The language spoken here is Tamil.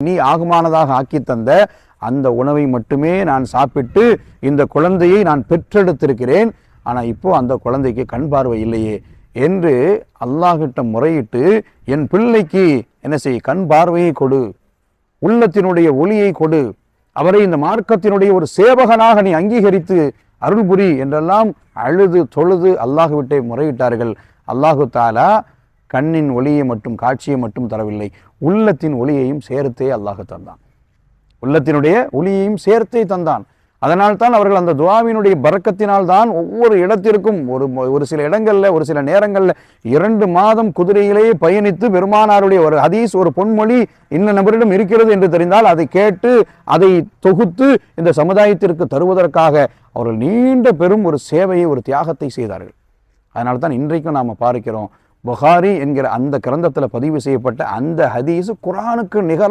நீ ஆகுமானதாக ஆக்கி தந்த அந்த உணவை மட்டுமே நான் சாப்பிட்டு இந்த குழந்தையை நான் பெற்றெடுத்திருக்கிறேன். ஆனால் இப்போ அந்த குழந்தைக்கு கண் பார்வை இல்லையே என்று அல்லாஹ்கிட்ட முறையிட்டு, என் பிள்ளைக்கு என்ன செய், கண் பார்வையை கொடு, உள்ளத்தினுடைய ஒளியை கொடு, அவரை இந்த மார்க்கத்தினுடைய ஒரு சேவகனாக நீ அங்கீகரித்து அருள்புரி என்றெல்லாம் அழுது தொழுது அல்லாஹ்விட்டே முறையிட்டார்கள். அல்லாஹு தாலா கண்ணின் ஒளியை மட்டும் காட்சியை மட்டும் தரவில்லை, உள்ளத்தின் ஒளியையும் சேர்த்தே அல்லாஹ் தந்தான். உள்ளத்தினுடைய ஒளியையும் சேர்த்தே தந்தான். அதனால் தான் அவர்கள் அந்த துஆவினுடைய பரக்கத்தினால் தான் ஒவ்வொரு இடத்திற்கும் ஒரு சில இடங்கள்ல ஒரு சில நேரங்களில் 2 மாதம் குதிரையிலேயே பயணித்து பெருமானாருடைய ஒரு ஹதீஸ், ஒரு பொன்மொழி இன்ன நபரிடம் இருக்கிறது என்று தெரிந்தால் அதை கேட்டு அதை தொகுத்து இந்த சமுதாயத்திற்கு தருவதற்காக அவர்கள் நீண்ட பெரும் ஒரு சேவையை, ஒரு தியாகத்தை செய்தார்கள். அதனால தான் இன்றைக்கும் நாம் பார்க்கிறோம், புகாரி என்கிற அந்த கிரந்தத்தில் பதிவு செய்யப்பட்ட அந்த ஹதீஸ் குர்ஆனுக்கு நிகராக